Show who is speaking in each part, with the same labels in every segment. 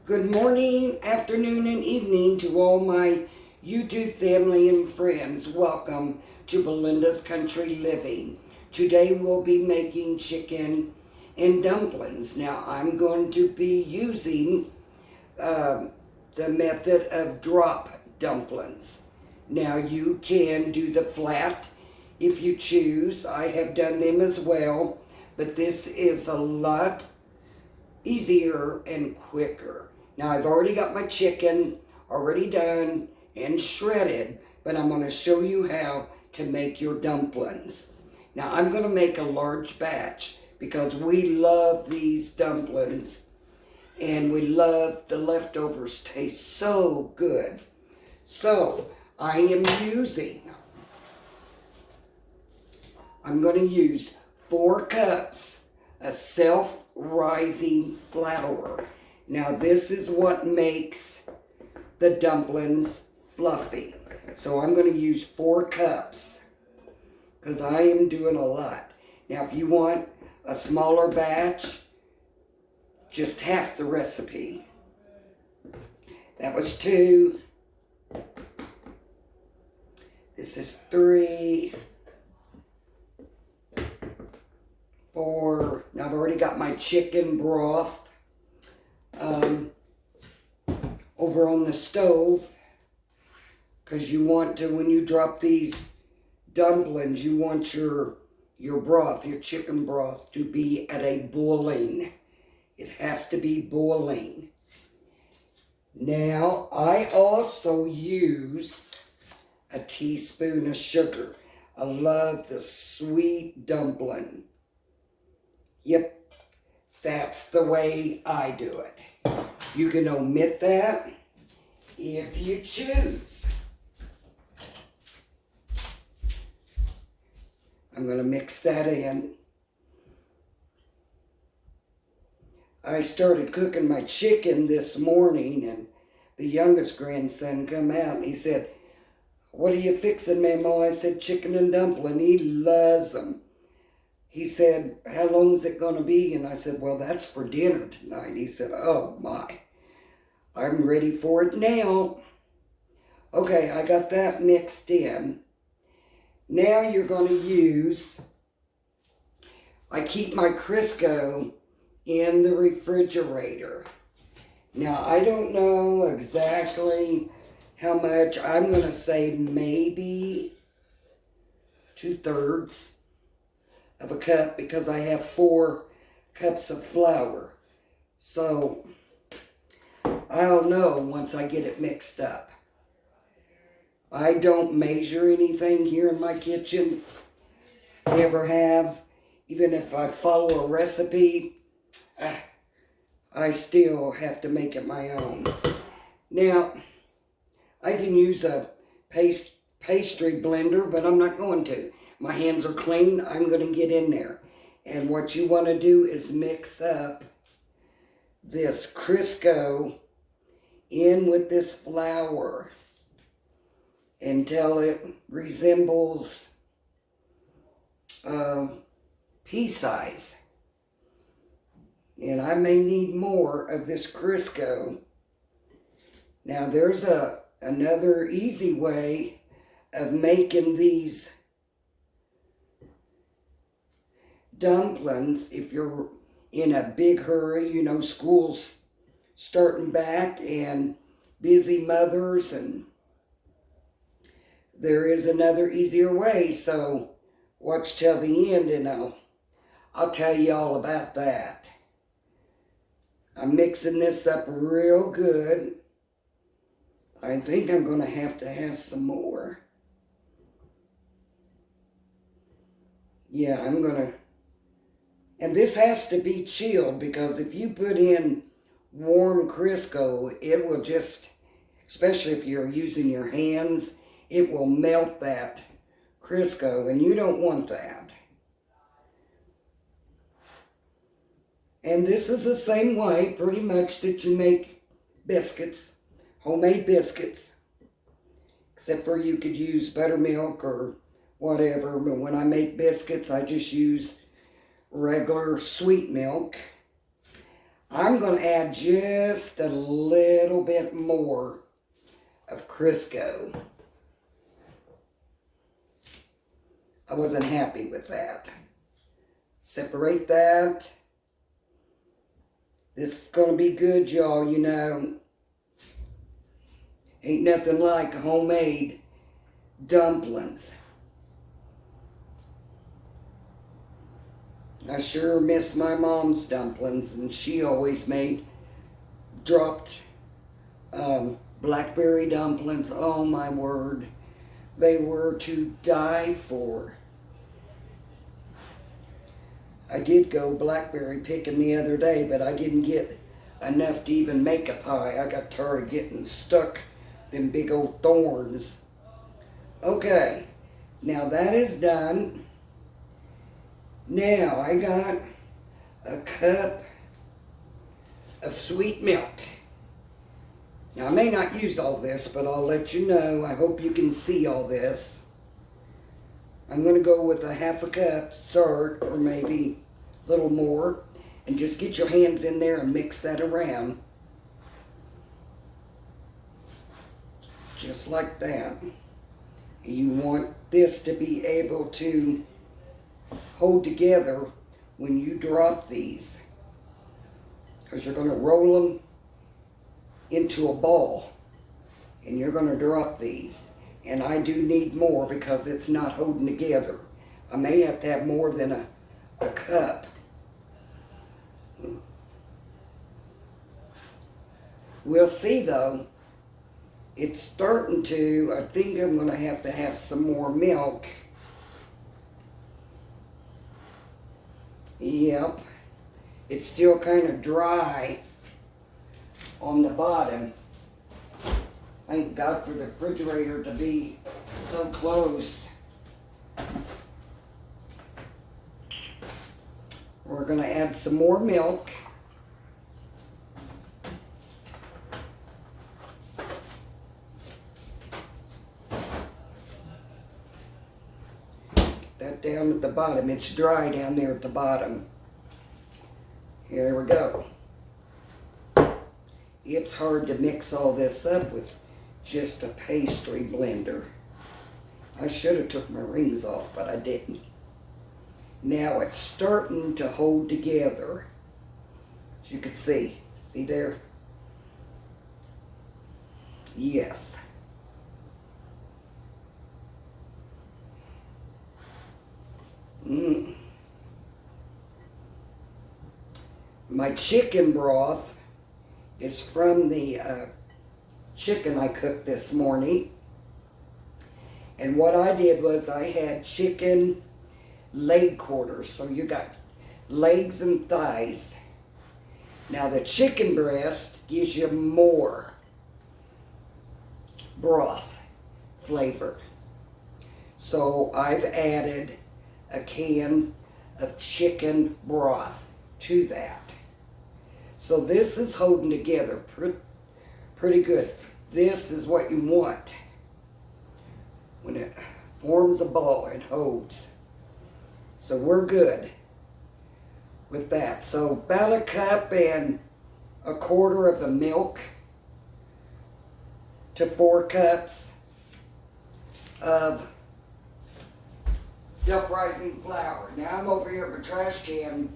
Speaker 1: Good morning, afternoon, and evening to all my YouTube family and friends. Welcome to Belinda's Country Living. Today we'll be making chicken and dumplings. Now I'm going to be using the method of drop dumplings. Now you can do the flat if you choose. I have done them as well, but this is a lot easier and quicker. Now I've already got my chicken already done and shredded, but I'm going to show you how to make your dumplings. Now I'm going to make a large batch because we love these dumplings and we love the leftovers, taste so good. So I'm going to use 4 cups of self-rising flour. Now this is what makes the dumplings fluffy. So I'm going to use 4 cups because I am doing a lot. Now if you want a smaller batch, just half the recipe. That was 2. This is 3. 4. Now I've already got my chicken broth over on the stove, because you want to, when you drop these dumplings, you want your broth, your chicken broth, to be at a boiling. It has to be boiling. Now I also use a teaspoon of sugar. I love the sweet dumpling. Yep, that's the way I do it. You can omit that if you choose. I'm going to mix that in. I started cooking my chicken this morning, and the youngest grandson come out and he said, "What are you fixing, Mama?" I said, "Chicken and dumpling." He loves them. He said, "How long is it going to be?" And I said, "Well, that's for dinner tonight." He said, "Oh my, I'm ready for it now." Okay, I got that mixed in. Now you're going to use, I keep my Crisco in the refrigerator. Now I don't know exactly how much. I'm going to say maybe 2/3 of a cup because I have 4 cups of flour. So I'll know once I get it mixed up. I don't measure anything here in my kitchen. Never have. Even if I follow a recipe, I still have to make it my own. Now, I can use a pastry blender, but I'm not going to. My hands are clean. I'm going to get in there. And what you want to do is mix up this Crisco in with this flour until it resembles pea size. And I may need more of this Crisco. Now there's another easy way of making these dumplings if you're in a big hurry, you know, school's starting back and busy mothers, and there is another easier way. So watch till the end and I'll tell you all about that. I'm mixing this up real good. I think I'm going to have some more. Yeah, I'm going to. And this has to be chilled, because if you put in warm Crisco, it will just, especially if you're using your hands, it will melt that Crisco, and you don't want that. And this is the same way, pretty much, that you make biscuits, homemade biscuits. Except for you could use buttermilk or whatever, but when I make biscuits, I just use regular sweet milk. I'm going to add just a little bit more of Crisco. I wasn't happy with that. Separate that. This is going to be good, y'all, you know. Ain't nothing like homemade dumplings. I sure miss my mom's dumplings, and she always dropped blackberry dumplings. Oh my word, they were to die for. I did go blackberry picking the other day, but I didn't get enough to even make a pie. I got tired of getting stuck them big old thorns. Okay, now that is done. Now I got a cup of sweet milk. Now I may not use all this, but I'll let you know. I hope you can see all this. I'm going to go with a half a cup start, or maybe a little more, and just get your hands in there and mix that around. Just like that. You want this to be able to hold together when you drop these, because you're going to roll them into a ball and you're going to drop these. And I do need more because it's not holding together. I may have to have more than a cup. We'll see though. It's starting to, I think I'm going to have some more milk. Yep. It's still kind of dry on the bottom. Thank God for the refrigerator to be so close. We're going to add some more milk. That down at the bottom. It's dry down there at the bottom. Here we go. It's hard to mix all this up with just a pastry blender. I should have took my rings off, but I didn't. Now it's starting to hold together. As you can see. See there? Yes. My chicken broth is from the chicken I cooked this morning. And what I did was I had chicken leg quarters. So you got legs and thighs. Now the chicken breast gives you more broth flavor. So I've added a can of chicken broth to that. So this is holding together pretty good. This is what you want. When it forms a ball, it holds. So we're good with that. So about a cup and a quarter of the milk to 4 cups of self-rising flour. Now I'm over here at my trash can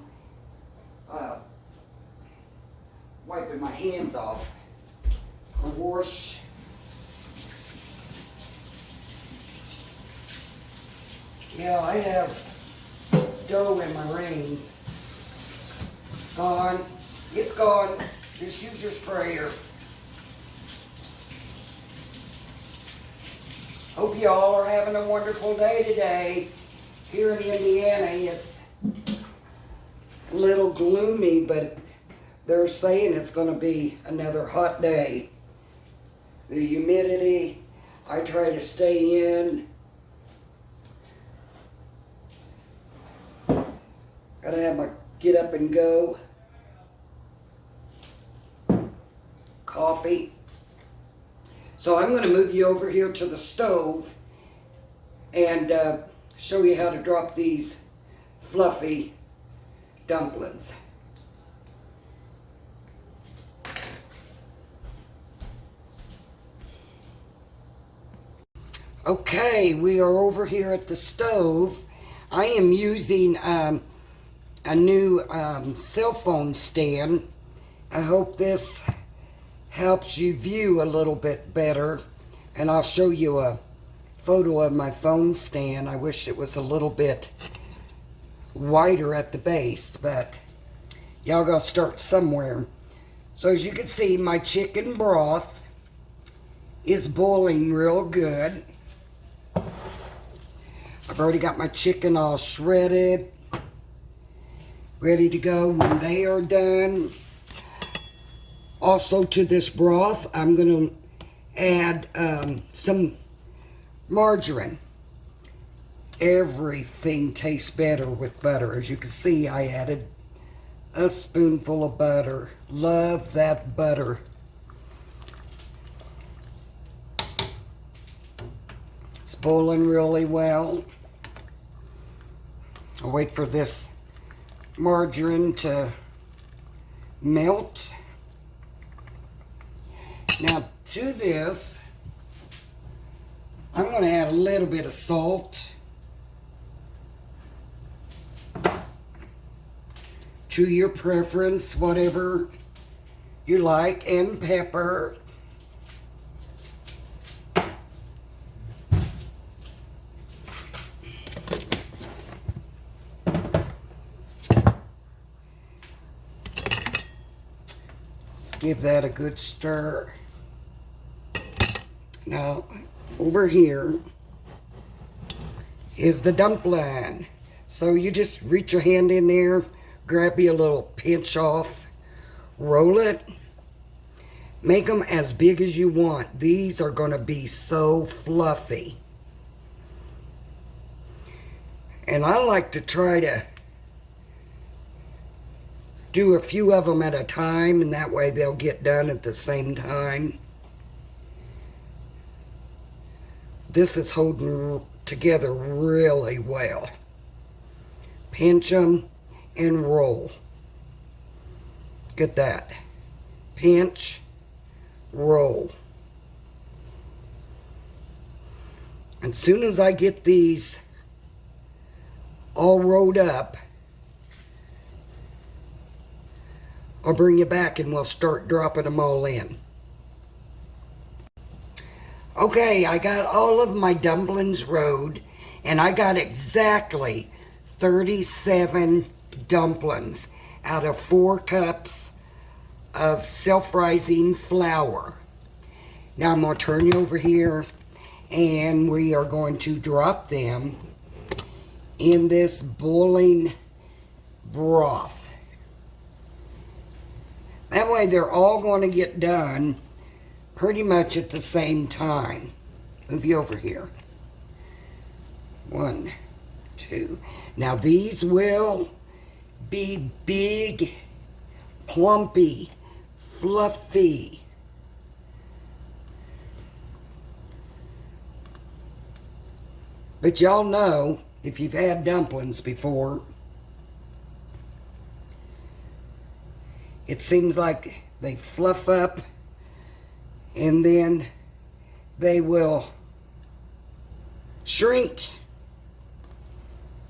Speaker 1: wiping my hands off. I wash yeah, I have dough in my rings. Gone. It's gone. Just use your sprayer. Hope y'all are having a wonderful day today. Here in Indiana, it's a little gloomy, but they're saying it's going to be another hot day. The humidity, I try to stay in. Gotta have my get up and go coffee. So I'm going to move you over here to the stove and show you how to drop these fluffy dumplings. Okay, we are over here at the stove. I am using a new cell phone stand. I hope this helps you view a little bit better. And I'll show you a photo of my phone stand. I wish it was a little bit wider at the base, but y'all gotta start somewhere. So as you can see, my chicken broth is boiling real good. I've already got my chicken all shredded, ready to go when they are done. Also to this broth, I'm going to add some margarine. Everything tastes better with butter. As you can see, I added a spoonful of butter. Love that butter. It's boiling really well. I'll wait for this margarine to melt. Now to this, I'm going to add a little bit of salt. To your preference, whatever you like, and pepper. Let's give that a good stir. Now, over here is the dumpling. So you just reach your hand in there, grab you a little pinch off, roll it, make them as big as you want. These are going to be so fluffy. And I like to try to do a few of them at a time, and that way they'll get done at the same time. This is holding together really well. Pinch them and roll. Get that. Pinch, roll. As soon as I get these all rolled up, I'll bring you back and we'll start dropping them all in. Okay, I got all of my dumplings rolled, and I got exactly 37 dumplings out of 4 cups of self-rising flour. Now I'm going to turn you over here, and we are going to drop them in this boiling broth. That way they're all going to get done pretty much at the same time. Move you over here. 1, 2. Now these will be big, plumpy, fluffy. But y'all know, if you've had dumplings before, it seems like they fluff up and then they will shrink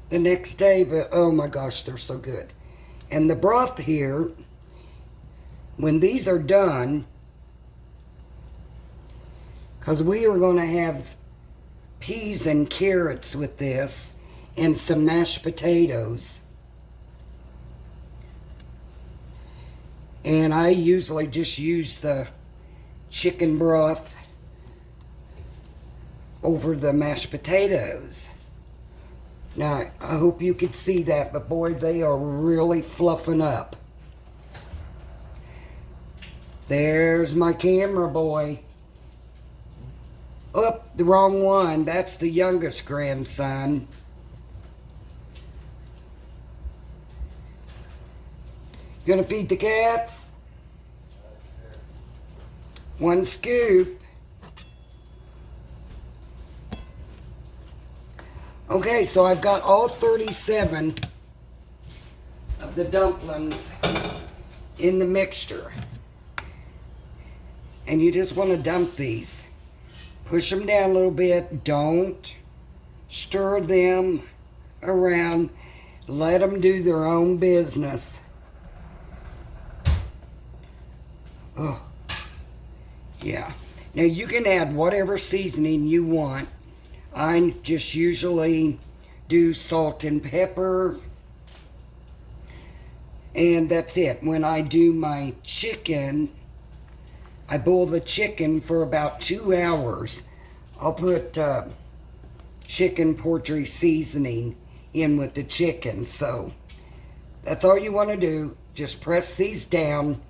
Speaker 1: the next day, but oh my gosh, they're so good. And the broth here, when these are done, because we are going to have peas and carrots with this and some mashed potatoes. And I usually just use the chicken broth over the mashed potatoes. Now, I hope you could see that, but boy, they are really fluffing up. There's my camera boy. Oh, the wrong one. That's the youngest grandson. Gonna feed the cats? 1 scoop. Okay, so I've got all 37 of the dumplings in the mixture. And you just want to dump these Push them down a little bit. Don't stir them around. Let them do their own business. Oh, yeah. Now you can add whatever seasoning you want. I just usually do salt and pepper. And that's it. When I do my chicken, I boil the chicken for about 2 hours. I'll put chicken poultry seasoning in with the chicken. So that's all you want to do. Just press these down.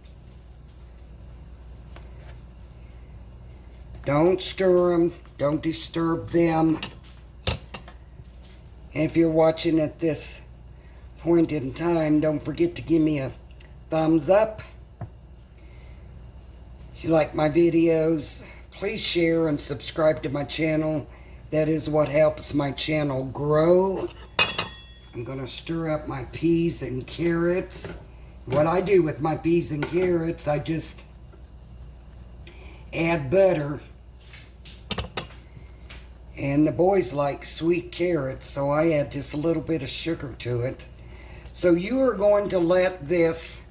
Speaker 1: Don't stir them. Don't disturb them. And if you're watching at this point in time, don't forget to give me a thumbs up. If you like my videos, please share and subscribe to my channel. That is what helps my channel grow. I'm going to stir up my peas and carrots. What I do with my peas and carrots, I just add butter. And the boys like sweet carrots, so I add just a little bit of sugar to it. So you are going to let this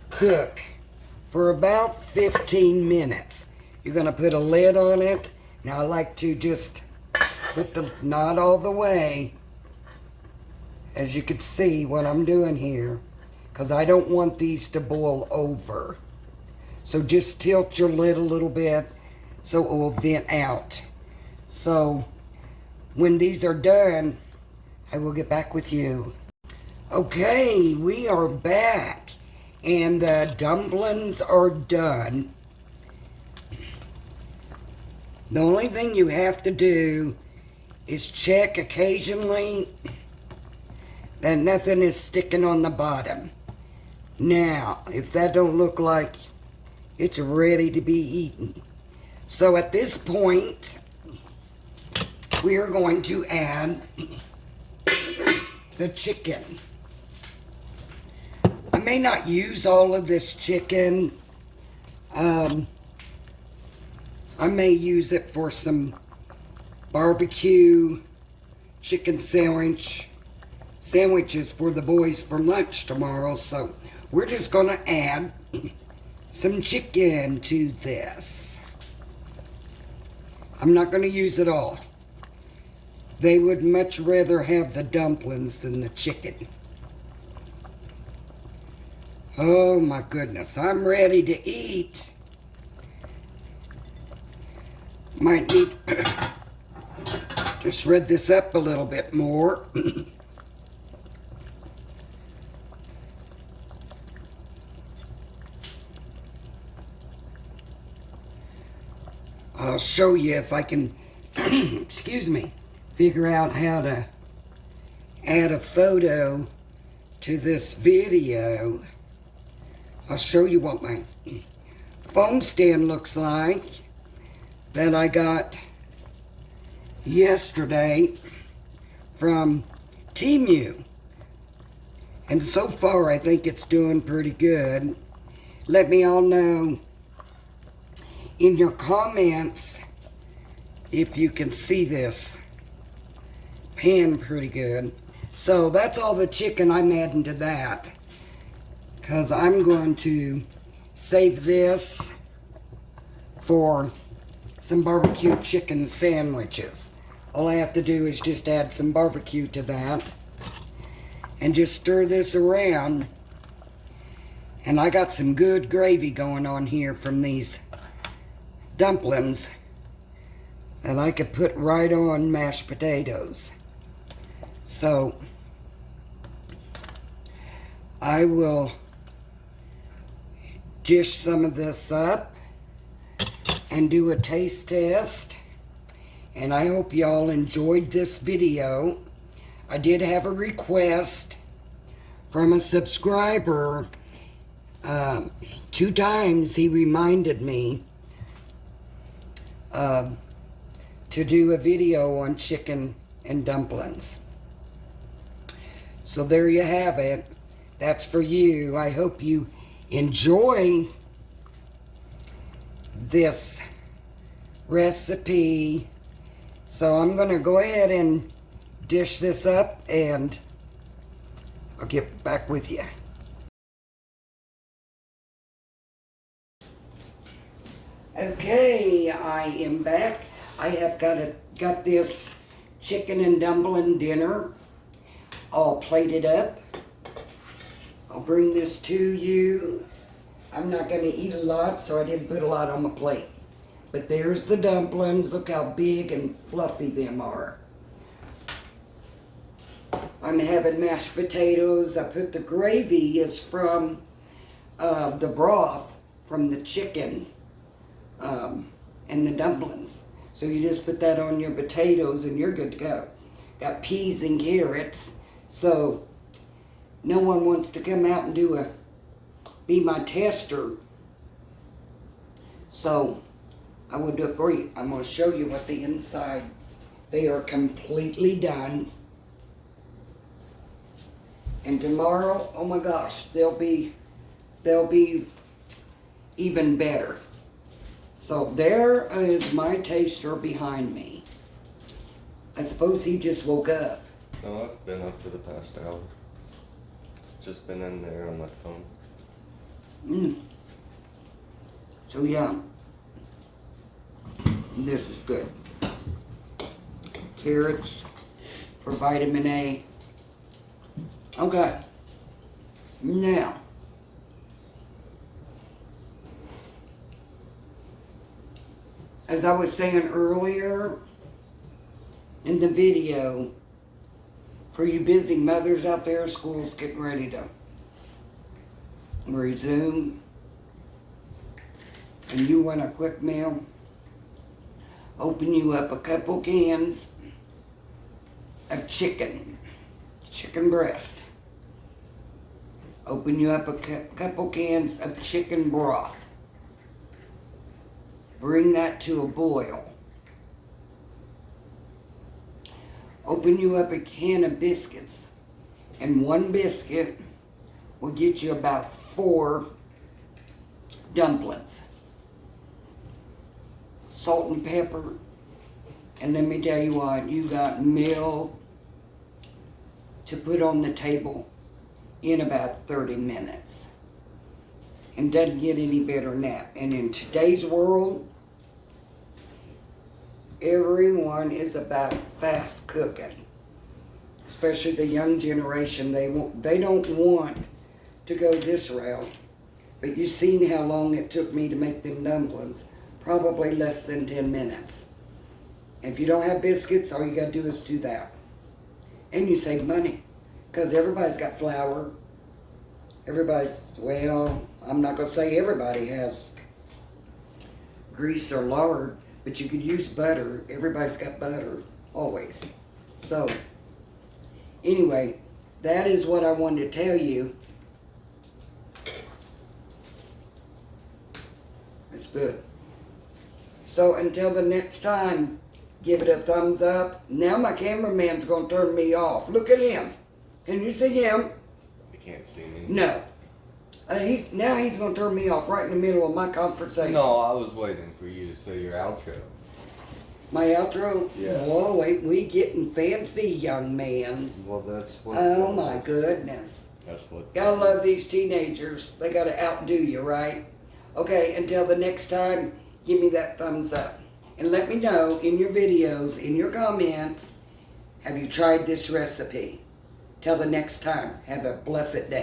Speaker 1: cook for about 15 minutes. You're going to put a lid on it. Now I like to just put the, not all the way, as you can see what I'm doing here, because I don't want these to boil over. So just tilt your lid a little bit so it will vent out. So when these are done, I will get back with you. Okay, we are back, and the dumplings are done. The only thing you have to do is check occasionally that nothing is sticking on the bottom. Now, if that don't look like it's ready to be eaten. So at this point, we are going to add the chicken. I may not use all of this chicken. I may use it for some barbecue chicken sandwiches for the boys for lunch tomorrow. So we're just going to add some chicken to this. I'm not going to use it all. They would much rather have the dumplings than the chicken. Oh my goodness, I'm ready to eat. Might need to shred this up a little bit more. I'll show you if I can, excuse me, figure out how to add a photo to this video. I'll show you what my phone stand looks like that I got yesterday from Temu. And so far I think it's doing pretty good. Let me all know in your comments if you can see this pan pretty good. So that's all the chicken I'm adding to that, because I'm going to save this for some barbecue chicken sandwiches. All I have to do is just add some barbecue to that and just stir this around. And I got some good gravy going on here from these dumplings that I could put right on mashed potatoes. So I will dish some of this up and do a taste test. And I hope y'all enjoyed this video. I did have a request from a subscriber. 2 times he reminded me to do a video on chicken and dumplings. So there you have it. That's for you. I hope you enjoy this recipe. So I'm going to go ahead and dish this up, and I'll get back with you. Okay, I am back. I have got this chicken and dumpling dinner all plated up. I'll bring this to you. I'm not going to eat a lot, so I didn't put a lot on my plate. But there's the dumplings. Look how big and fluffy them are. I'm having mashed potatoes. I put the gravy is from the broth from the chicken and the dumplings. So you just put that on your potatoes and you're good to go. Got peas and carrots. So no one wants to come out and be my tester. So I will do it for you. I'm going to show you what the inside. They are completely done. And tomorrow, oh my gosh, they'll be even better. So there is my taster behind me. I suppose he just woke up.
Speaker 2: No, I've been up for the past hour. Just been in there on my phone.
Speaker 1: So yeah, this is good. Carrots for vitamin A. Okay, now, as I was saying earlier in the video, for you busy mothers out there, school's getting ready to resume, and you want a quick meal, open you up a couple cans of chicken breast. Open you up a couple cans of chicken broth. Bring that to a boil. Open you up a can of biscuits. And one biscuit will get you about 4 dumplings. Salt and pepper. And let me tell you what, you got milk to put on the table in about 30 minutes. And doesn't get any better than that. And in today's world, everyone is about fast cooking. Especially the young generation. They don't want to go this route. But you've seen how long it took me to make them dumplings. Probably less than 10 minutes. If you don't have biscuits, all you gotta do is do that. And you save money. Because everybody's got flour. Well, I'm not going to say everybody has grease or lard, but you could use butter. Everybody's got butter, always. So, anyway, that is what I wanted to tell you. It's good. So, until the next time, give it a thumbs up. Now my cameraman's going to turn me off. Look at him. Can you see him?
Speaker 2: You can't see me.
Speaker 1: No. Now he's going to turn me off right in the middle of my conversation.
Speaker 2: No, I was waiting for you to say your outro.
Speaker 1: My outro?
Speaker 2: Yeah.
Speaker 1: Whoa, wait, we getting fancy, young man.
Speaker 2: Well, that's what...
Speaker 1: Oh, my goodness.
Speaker 2: That's what...
Speaker 1: Gotta love these teenagers. They gotta outdo you, right? Okay, until the next time, give me that thumbs up. And let me know in your videos, in your comments, have you tried this recipe? Till the next time, have a blessed day.